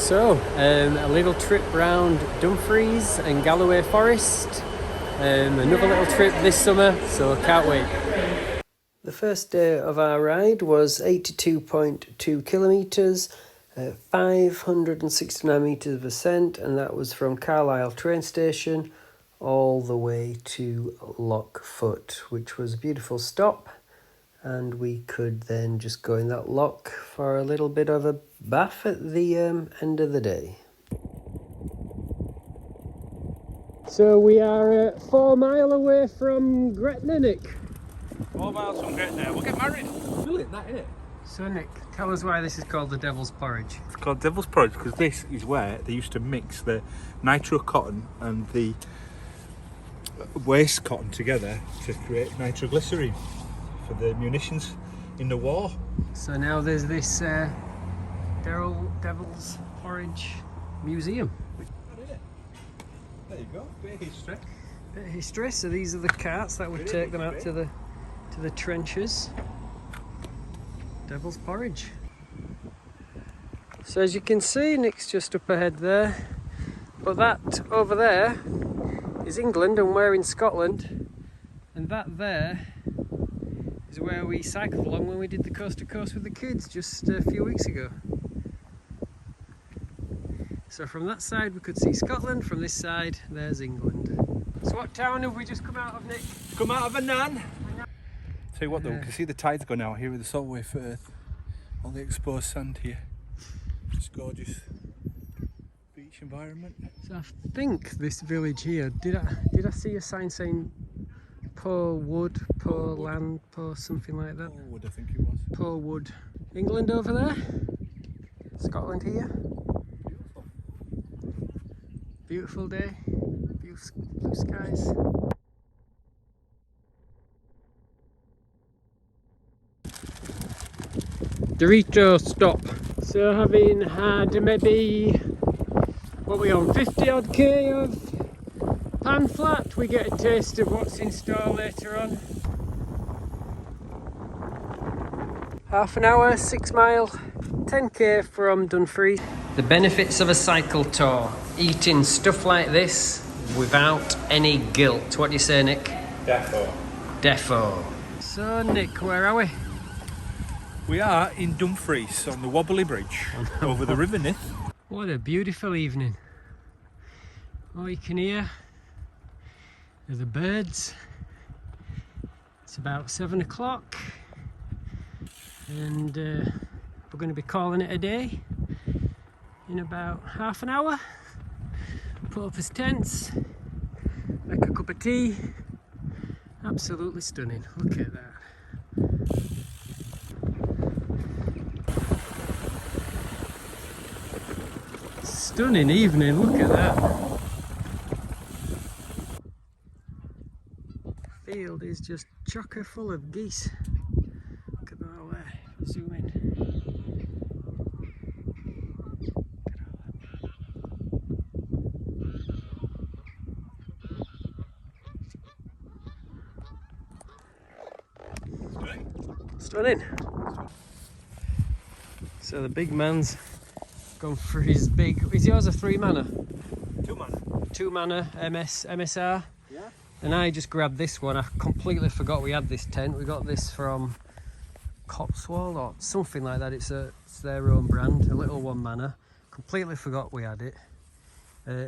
So, a little trip round Dumfries and Galloway Forest. Another little trip this summer, so can't wait. The first day of our ride was 82.2 kilometres, 569 metres of ascent, and that was from Carlisle train station all the way to Lochfoot, which was a beautiful stop. And we could then just go in that loch for a little bit of a bath at the end of the day. So we are 4 miles away from Gretna, Nick. 4 miles from Gretna. We'll get married. Brilliant, that, isn't it? So Nick, tell us why this is called the Devil's Porridge. It's called Devil's Porridge because this is where they used to mix the nitro cotton and the waste cotton together to create nitroglycerine for the munitions in the war. So now there's this Devil's Porridge Museum. There you go, bit of history. Bit of history. So these are the carts that would take them out to the trenches. Devil's Porridge. So as you can see, Nick's just up ahead there, but that over there is England and we're in Scotland, and that there is where we cycled along when we did the coast to coast with the kids just a few weeks ago. So from that side we could see Scotland, from this side there's England. So what town have we just come out of, Nick? Come out of a nan. Tell you what though, you can see the tides going out here with the saltway firth. All the exposed sand here. Just gorgeous beach environment. So I think this village here, did I see a sign saying poor wood, poor land, poor something like that? Poor wood, I think it was. Poor wood. England over there, Scotland here. Beautiful day, blue skies. Dorito stop. So having had maybe, what we on, 50 odd K of pan flat, we get a taste of what's in store later on. Half an hour, 6 mile, 10K from Dumfries. The benefits of a cycle tour: eating stuff like this without any guilt. What do you say, Nick? Defo. Defo. So Nick, where are we? We are in Dumfries on the Wobbly Bridge over the River Nith. What a beautiful evening. All you can hear are the birds. It's about 7 o'clock and we're going to be calling it a day in about half an hour. Put up his tents, make a cup of tea. Absolutely stunning. Look at that. Stunning evening, look at that. The field is just chocker full of geese. Look at that all there, zoom in. Stunning. So the big man's gone for his big, is yours a 3-manner? 2-manner. 2-manner MSR? Yeah. And I just grabbed this one. I completely forgot we had this tent. We got this from Cotswold or something like that. It's their own brand, a little 1-manner. Completely forgot we had it.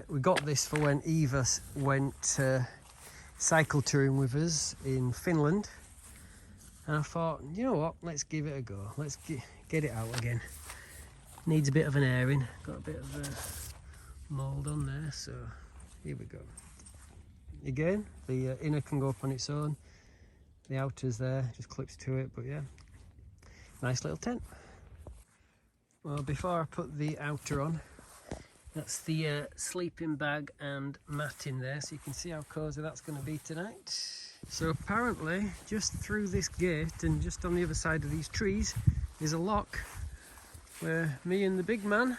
We got this for when Eva went cycle touring with us in Finland. And I thought, you know what, let's give it a go. Let's get it out again. Needs a bit of an airing. Got a bit of mould on there, so here we go. Again, the inner can go up on its own. The outer's there, just clips to it, but yeah, nice little tent. Well, before I put the outer on, that's the sleeping bag and mat in there, so you can see how cosy that's going to be tonight. So apparently, just through this gate and just on the other side of these trees is a loch where me and the big man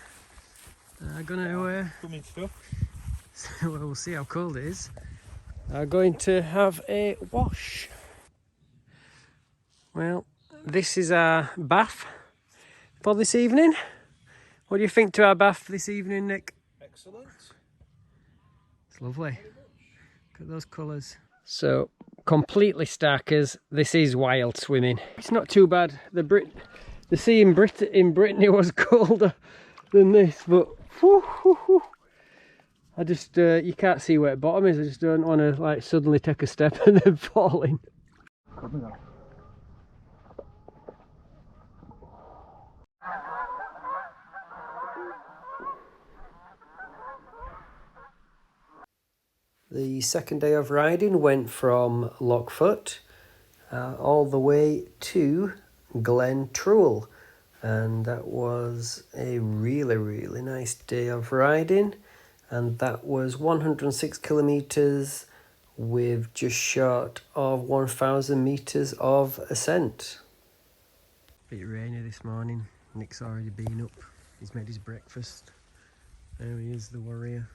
are going to, well, we'll see how cold it is, are going to have a wash. Well, this is our bath for this evening. What do you think to our bath this evening, Nick? Excellent. It's lovely. Look at those colours. So, completely starkers, this is wild swimming. It's not too bad. The sea in Brittany was colder than this, but whew, whew, whew. I just, you can't see where the bottom is. I just don't want to like suddenly take a step and then fall in. The second day of riding went from Lochfoot all the way to Glentrool, and that was a really nice day of riding, and that was 106 kilometres with just short of 1,000 metres of ascent. Bit rainy this morning. Nick's already been up. He's made his breakfast. There he is, the warrior.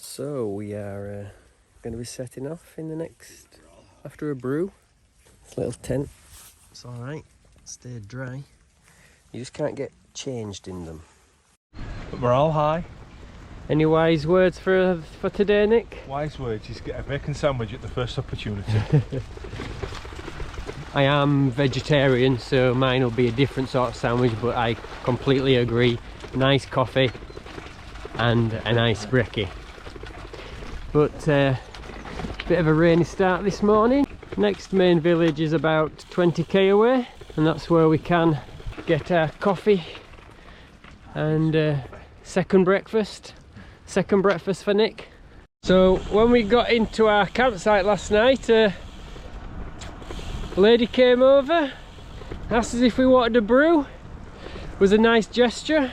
So we are going to be setting off in the next, after a brew. This little tent, it's alright, stayed dry. You just can't get changed in them. But we're all high. Any wise words for today, Nick? Wise words, just get a bacon sandwich at the first opportunity. I am vegetarian, so mine will be a different sort of sandwich, but I completely agree. Nice coffee and a nice brekkie. But bit of a rainy start this morning. Next main village is about 20k away, and that's where we can get our coffee and second breakfast for Nick. So when we got into our campsite last night, a lady came over, asked us if we wanted a brew. It was a nice gesture.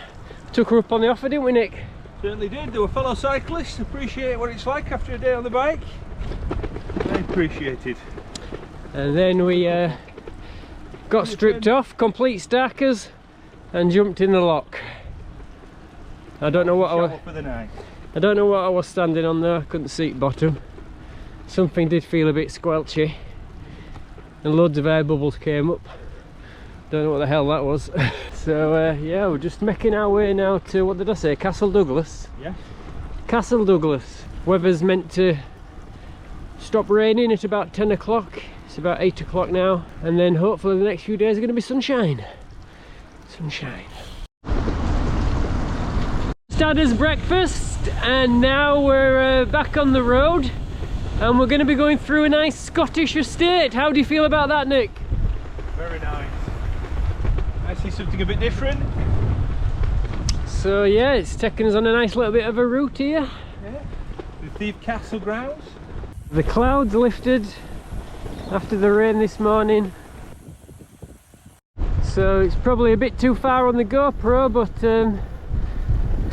Took her up on the offer, didn't we, Nick? Certainly did. They were fellow cyclists, appreciate what it's like after a day on the bike. I appreciate it. And then we got stripped off, complete stackers, and jumped in the loch. I don't know what I was standing on there. I couldn't see bottom. Something did feel a bit squelchy, and loads of air bubbles came up. Don't know what the hell that was. So yeah, we're just making our way now to, what did I say, Castle Douglas? Yeah. Castle Douglas. Weather's meant to stop raining at about 10 o'clock. It's about 8 o'clock now, and then hopefully the next few days are going to be sunshine. Sunshine. Started breakfast, and now we're back on the road, and we're going to be going through a nice Scottish estate. How do you feel about that, Nick? Very nice. I see something a bit different. So yeah, it's taking us on a nice little bit of a route here. Yeah. The Thief Castle grounds. The clouds lifted after the rain this morning, so it's probably a bit too far on the GoPro, but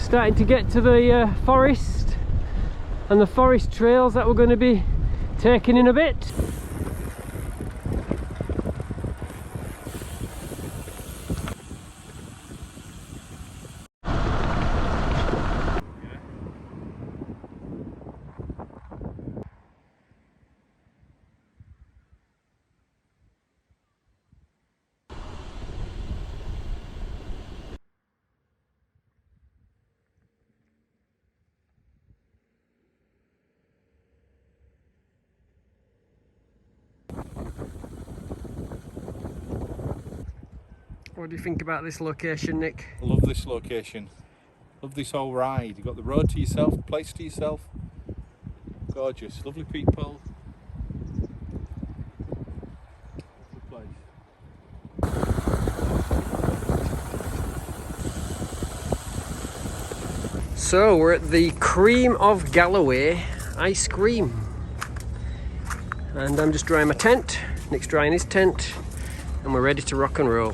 starting to get to the forest and the forest trails that we're going to be taking in a bit. What do you think about this location, Nick? I love this location. Love this whole ride. You've got the road to yourself, place to yourself. Gorgeous, lovely people. Lovely place. So we're at the Cream of Galloway ice cream, and I'm just drying my tent. Nick's drying his tent, and we're ready to rock and roll.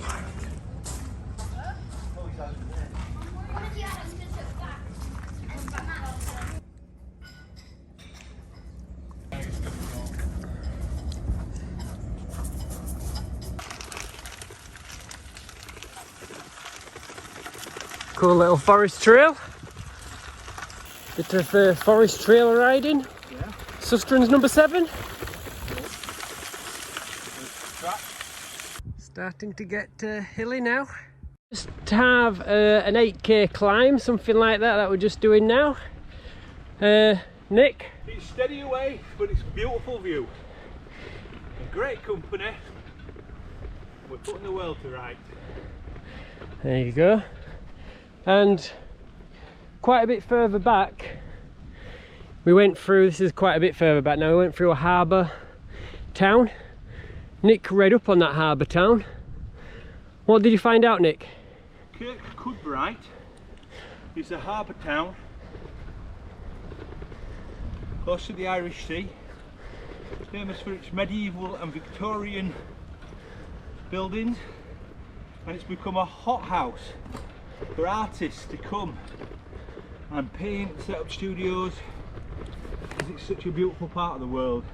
Cool little forest trail. Bit of forest trail riding. Yeah. Sustrans number 7. Starting to get hilly now. to have an 8k climb, something like that we're just doing now. Nick? It's steady away, but it's a beautiful view. A great company. We're putting the world to right. There you go. And quite a bit further back, we went through, this is quite a bit further back now, we went through a harbour town. Nick read up on that harbour town. What did you find out, Nick? Kirkcudbright is a harbour town close to the Irish Sea. It's famous for its medieval and Victorian buildings, and it's become a hothouse for artists to come and paint, set up studios, because it's such a beautiful part of the world.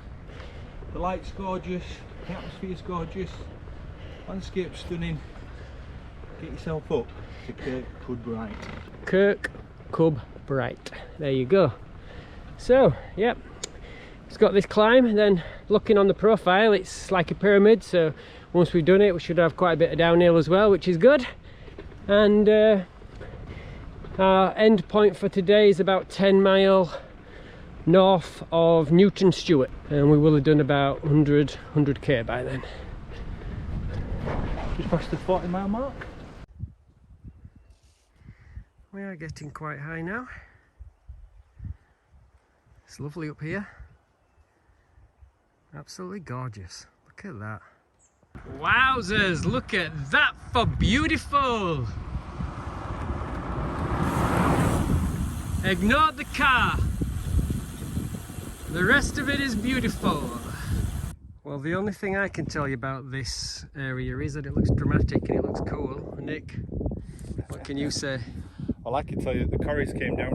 The light's gorgeous, the atmosphere's gorgeous, landscape's stunning. Get yourself up to Kirkcudbright. Kirkcudbright, there you go. So, yep, it's got this climb, and then looking on the profile, it's like a pyramid, so once we've done it, we should have quite a bit of downhill as well, which is good. And our end point for today is about 10 mile north of Newton Stewart, and we will have done about 100k by then. Just past the 40-mile mark. We are getting quite high now. It's lovely up here. Absolutely gorgeous. Look at that. Wowzers, look at that for beautiful! Ignore the car. The rest of it is beautiful. Well, the only thing I can tell you about this area is that it looks dramatic and it looks cool. Nick, what can you say? Well, I can tell you that the quarries came down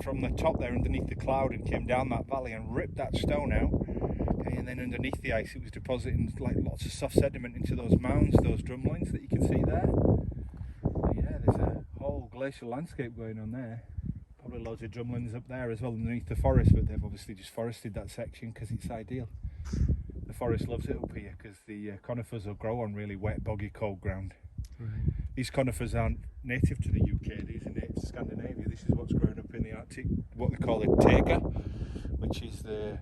from the top there underneath the cloud and came down that valley and ripped that stone out. Okay, and then underneath the ice it was depositing like lots of soft sediment into those mounds, those drumlines that you can see there. So yeah, there's a whole glacial landscape going on there. Probably loads of drumlins up there as well underneath the forest, but they've obviously just forested that section because it's ideal. The forest loves it up here because the conifers will grow on really wet, boggy, cold ground. Right. These conifers aren't native to the UK, these are native to Scandinavia. This is what's growing up in the Arctic, what they call a taiga, which is the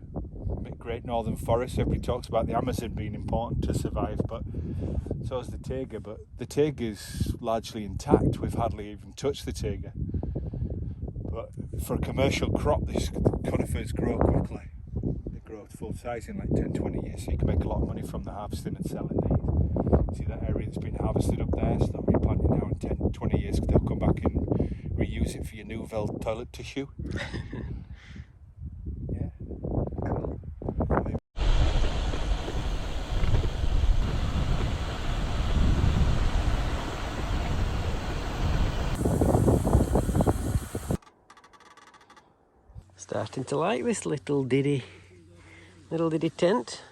Great Northern Forest. Everybody talks about the Amazon being important to survive, but so is the taiga. But the taiga is largely intact. We've hardly even touched the taiga. But for a commercial crop, these conifers grow quickly. They grow to full size in like 10-20 years, so you can make a lot of money from the harvesting and selling these. See that area that's been harvested up there, so they'll replant it now in 10-20 years, because they'll come back and reuse it for your Nouvelle toilet tissue. Yeah. Cool. Starting to like this little ditty tent.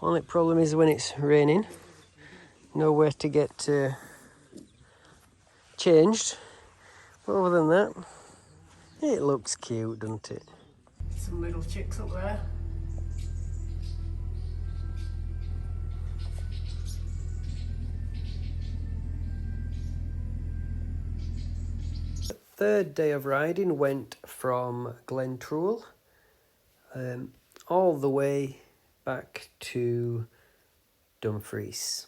Only problem is when it's raining, nowhere to get changed. But other than that, it looks cute, doesn't it? Some little chicks up there. The third day of riding went from Glentrool all the way back to Dumfries.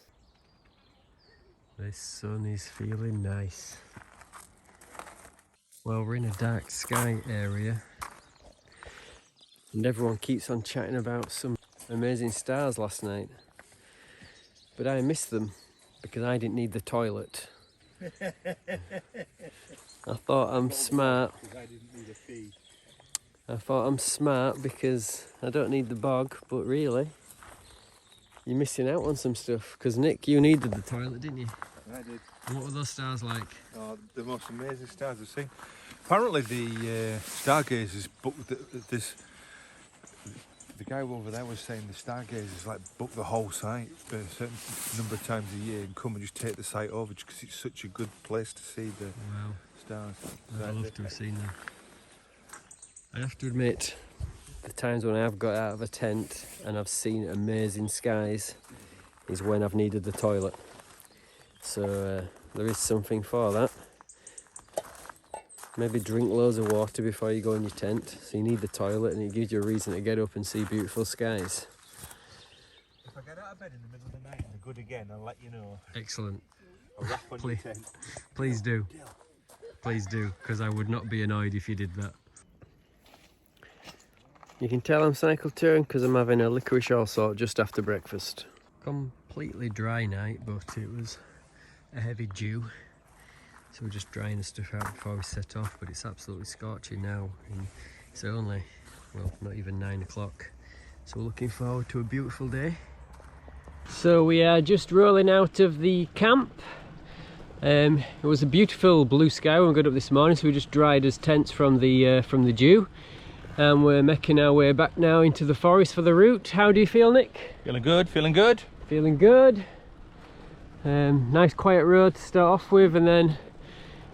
This sun is feeling nice. Well, we're in a dark sky area and everyone keeps on chatting about some amazing stars last night, but I missed them because I didn't need the toilet. I thought I'm smart. I thought I'm smart because I don't need the bog, but really, you're missing out on some stuff. Because Nick, you needed the toilet, didn't you? I did. And what were those stars like? Oh, the most amazing stars I've seen. Apparently the stargazers booked this. The guy over there was saying the stargazers like book the whole site a certain number of times a year and come and just take the site over just because it's such a good place to see the stars. I'd love to have seen them. I have to admit, the times when I've got out of a tent and I've seen amazing skies is when I've needed the toilet. So there is something for that. Maybe drink loads of water before you go in your tent, so you need the toilet, and it gives you a reason to get up and see beautiful skies. If I get out of bed in the middle of the night and they're good again, I'll let you know. Excellent. I'll wrap on your tent. Please do. Please do, because I would not be annoyed if you did that. You can tell I'm cycle touring because I'm having a licorice all sort just after breakfast. Completely dry night, but it was a heavy dew. So we're just drying the stuff out before we set off, but it's absolutely scorching now. And it's only, well, not even 9 o'clock. So we're looking forward to a beautiful day. So we are just rolling out of the camp. It was a beautiful blue sky when we got up this morning, so we just dried as tents from the dew. And we're making our way back now into the forest for the route. How do you feel, Nick? Feeling good, feeling good. Feeling good. Nice quiet road to start off with, and then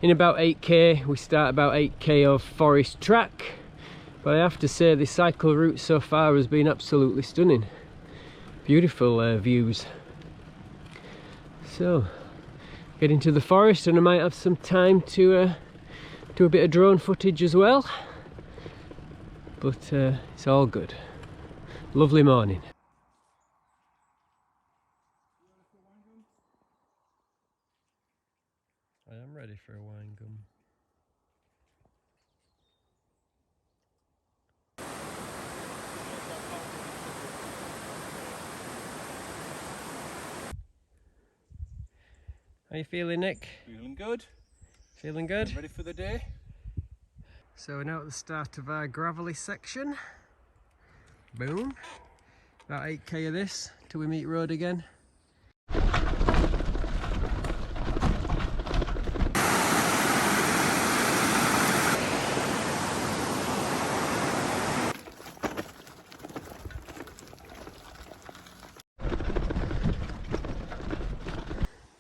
in about 8k we start about 8k of forest track. But I have to say the cycle route so far has been absolutely stunning. Beautiful views. So get into the forest, and I might have some time to do a bit of drone footage as well. But it's all good. Lovely morning. I am ready for a wine gum. How you feeling, Nick? Feeling good. Feeling good? Ready for the day? So we're now at the start of our gravelly section. Boom. About 8k of this till we meet road again.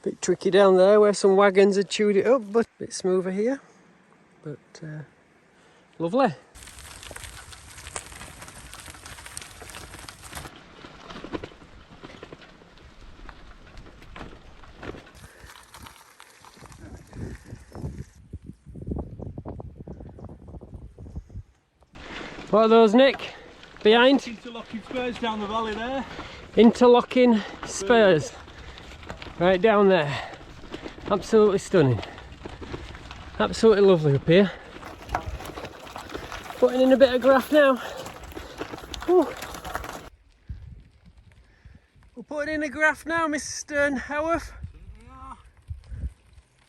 Bit tricky down there where some wagons had chewed it up, but a bit smoother here. But lovely. What are those, Nick? Behind? Interlocking spurs down the valley there. Interlocking spurs. Right down there. Absolutely stunning. Absolutely lovely up here. Putting in a bit of graft now. Ooh. We're putting in a graft now, Mr. Stern Howarth. Certainly are.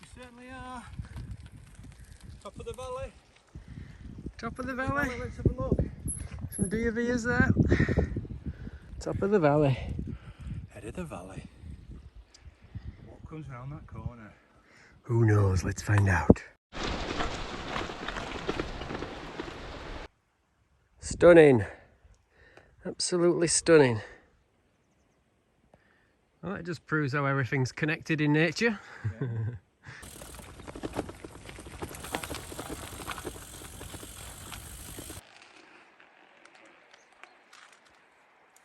We certainly are. Top of the valley. Top of the valley. Let's have a look. Some deer viewers there. Top of the valley. Head of the valley. What comes round that corner? Who knows? Let's find out. Stunning. Absolutely stunning. Well, that just proves how everything's connected in nature. Yeah.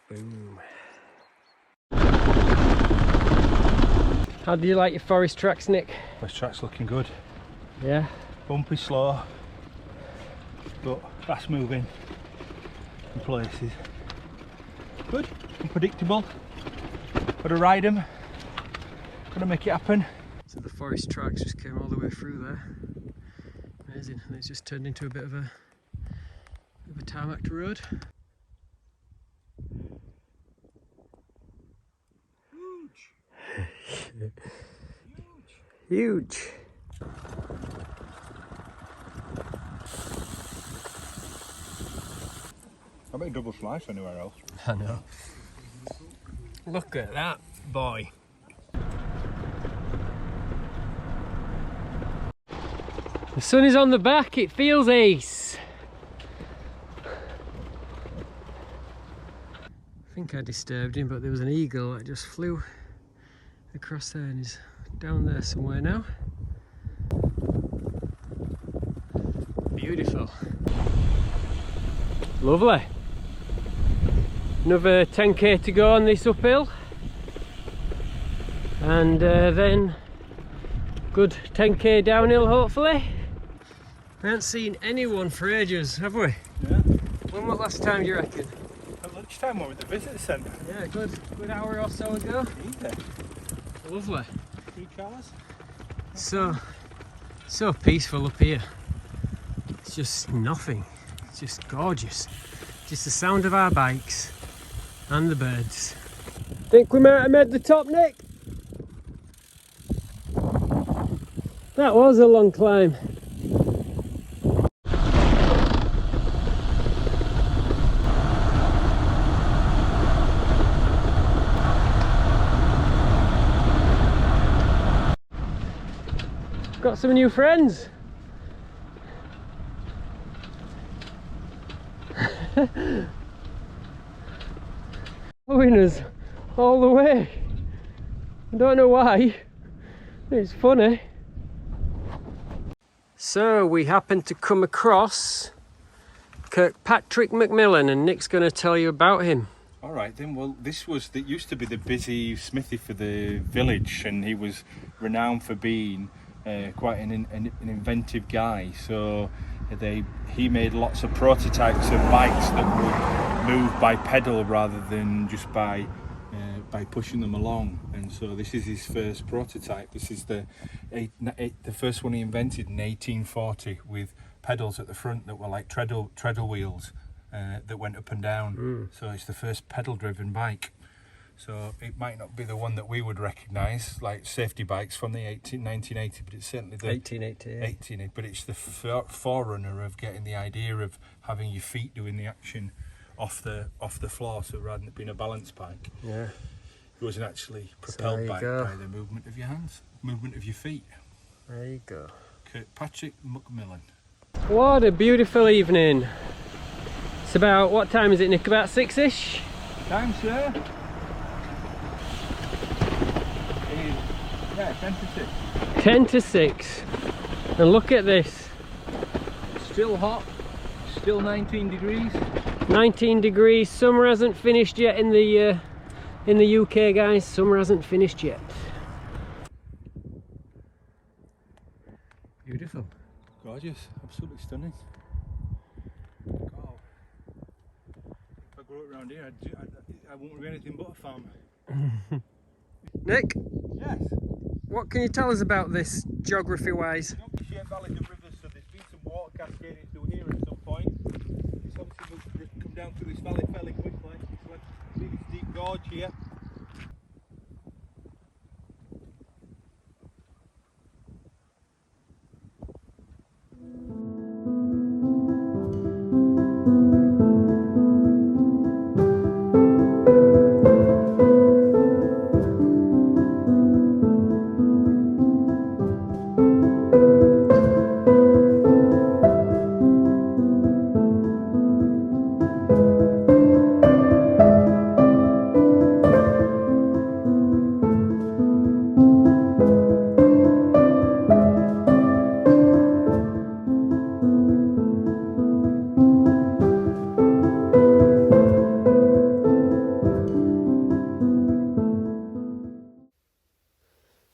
Boom. How do you like your forest tracks, Nick? This track's looking good. Yeah? Bumpy, slow, but fast moving in places. Good, unpredictable. Gotta ride them. Gotta make it happen. So the forest tracks just came all the way through there. Amazing. And it's just turned into a bit of a tarmacked road. Huge. I bet double slice anywhere else. I know. Look at that boy. The sun is on the back, it feels ace. I think I disturbed him, but there was an eagle that just flew across there and he's down there somewhere now. Beautiful. Lovely. Another 10k to go on this uphill, and then Good 10k downhill, hopefully. We haven't seen anyone for ages, have we? Yeah. When was the last time, do you reckon? At lunchtime we were at the visitor centre. Yeah, good hour or so ago. Easy. Lovely. 3 cars. So peaceful up here. It's just nothing. It's just gorgeous. Just the sound of our bikes and the birds. Think we might have made the top, Nick? That was a long climb. Got some new friends. Following us all the way. I don't know why. It's funny. So we happened to come across Kirkpatrick Macmillan, and Nick's going to tell you about him. All right then. Well, it used to be the busy smithy for the village, and he was renowned for being quite an inventive guy. So he made lots of prototypes of bikes that would move by pedal rather than just by pushing them along. And so this is his first prototype. This is the first one he invented in 1840, with pedals at the front that were like treadle wheels that went up and down. So it's the first pedal driven bike. So it might not be the one that we would recognise, like safety bikes from the 1980, but it's certainly the 1880. But it's the forerunner of getting the idea of having your feet doing the action off the floor. So rather than it being a balance bike, it wasn't actually propelled by the movement of your hands, movement of your feet. There you go. Kirkpatrick Macmillan. What a beautiful evening. It's about, what time is it, Nick? About 6ish? Time, sir? Yeah, 10 to 6. 10 to 6. And look at this. Still hot, still 19 degrees. 19 degrees. Summer hasn't finished yet in the UK, guys. Summer hasn't finished yet. Beautiful. Gorgeous, absolutely stunning. God. If I grew up around here, I wouldn't be anything but a farmer. Nick? Yes? What can you tell us about this, geography-wise? Sheer valleys of rivers, so there's been some water cascading through here at some point. It's obviously come down through this valley fairly quickly. It's like a really deep gorge here.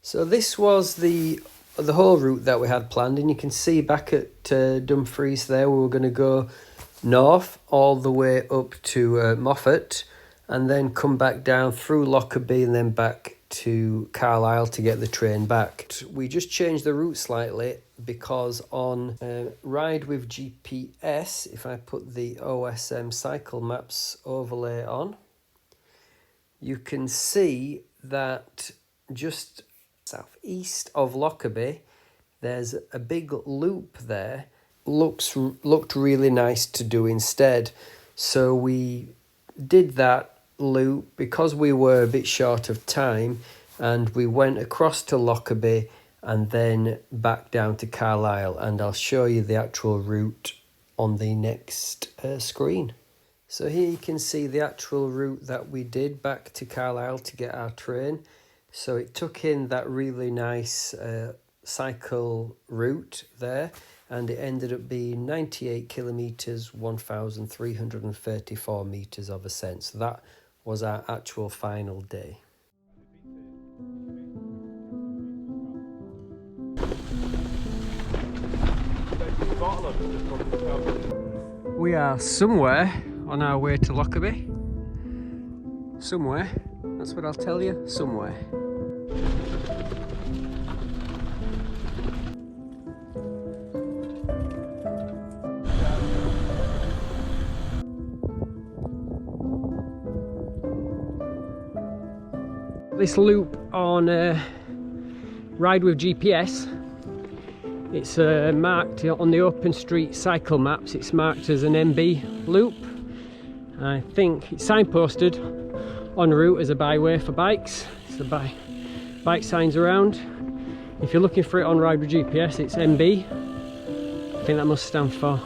So this was the whole route that we had planned, and you can see back at Dumfries there, we were going to go north all the way up to Moffat, and then come back down through Lockerbie and then back to Carlisle to get the train back. We just changed the route slightly because on Ride with GPS, if I put the OSM cycle maps overlay on, you can see that just southeast of Lockerbie there's a big loop there. Looked really nice to do instead, so we did that loop because we were a bit short of time, and we went across to Lockerbie and then back down to Carlisle, and I'll show you the actual route on the next screen. So here you can see the actual route that we did back to Carlisle to get our train. So it took in that really nice cycle route there, and it ended up being 98 kilometres, 1,334 metres of ascent. So that was our actual final day. We are somewhere on our way to Lockerbie. Somewhere, that's what I'll tell you, somewhere. This loop on Ride with GPS, it's marked on the open street cycle maps, it's marked as an MB loop. I think it's signposted en route as a byway for bikes. So bike signs around. If you're looking for it on Ride with GPS, it's MB. I think that must stand for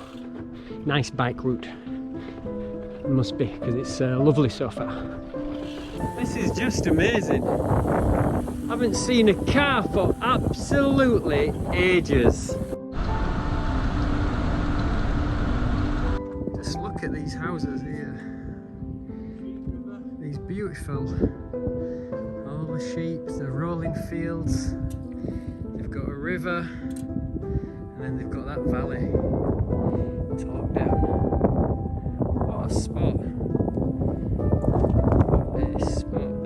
nice bike route. It must be, because it's lovely so far. This is just amazing. I haven't seen a car for absolutely ages. Just look at these houses here. These beautiful, all the sheep, the rolling fields. They've got a river, and then they've got that valley to look down. What a spot. This spot.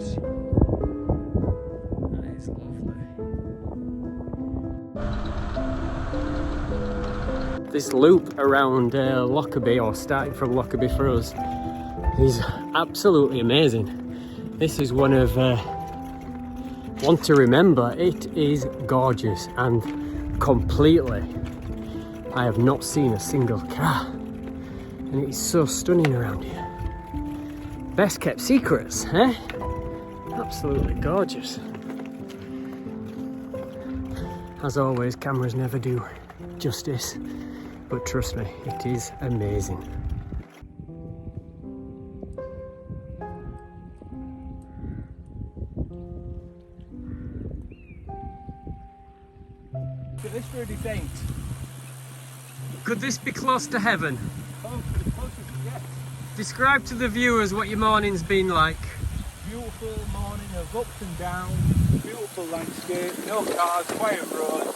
That is lovely. This loop around Lockerbie, or starting from Lockerbie for us, is absolutely amazing. This is one to remember. It is gorgeous and completely. I have not seen a single car, and it's so stunning around here. Best kept secrets, eh? Absolutely gorgeous. As always, cameras never do justice, but trust me, it is amazing. Look at this for a descent. Could this be close to heaven? Oh, as close as you get. Describe to the viewers what your morning's been like. Beautiful morning of ups and downs, beautiful landscape, no cars, quiet roads,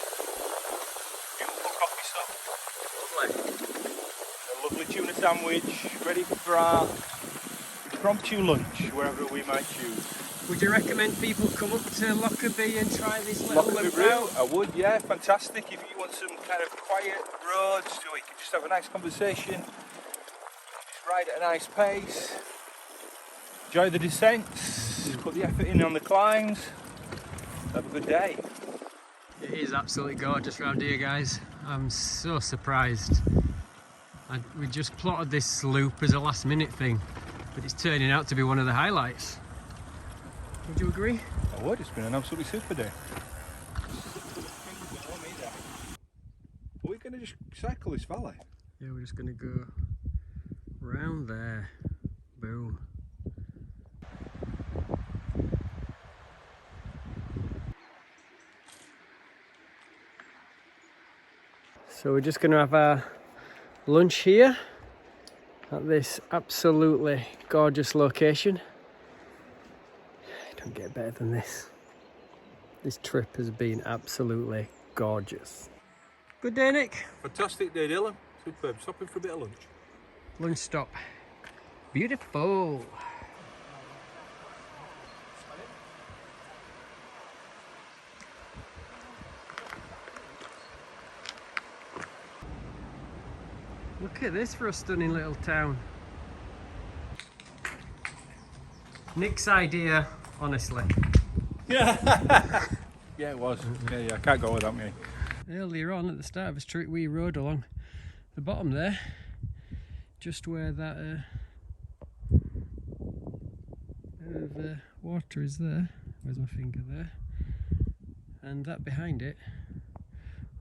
beautiful coffee shop. Lovely. A lovely tuna sandwich, ready for our impromptu lunch, wherever we might choose. Would you recommend people come up to Lockerbie and try this little Lockerbie route? I would, yeah, fantastic. If you want some kind of quiet roads, so you can just have a nice conversation, ride at a nice pace, enjoy the descents, put the effort in on the climbs, have a good day. It is absolutely gorgeous around here, guys. I'm so surprised. We just plotted this loop as a last minute thing, but it's turning out to be one of the highlights. Would you agree? I would, it's been an absolutely super day. Are we going to just cycle this valley? Yeah, we're just going to go round there. Boom. So we're just going to have our lunch here at this absolutely gorgeous location. Don't get better than this. This trip has been absolutely gorgeous. Good day, Nick. Fantastic day, Dylan. Superb. Stopping for a bit of lunch. Lunch stop. Beautiful. Look at this for a stunning little town. Nick's idea, honestly. Yeah. Yeah, it was. Yeah, I can't go without me. Earlier on at the start of a street we rode along the bottom there, just where that bit of water is there. Where's my finger there? And that behind it,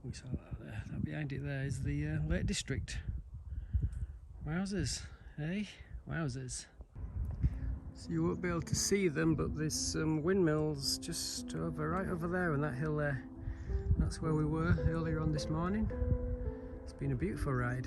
we saw that there. That behind it there is the Lake District. Wowzers, eh? Wowzers. So you won't be able to see them, but there's some windmills just right over there on that hill there. That's where we were earlier on this morning. It's been a beautiful ride.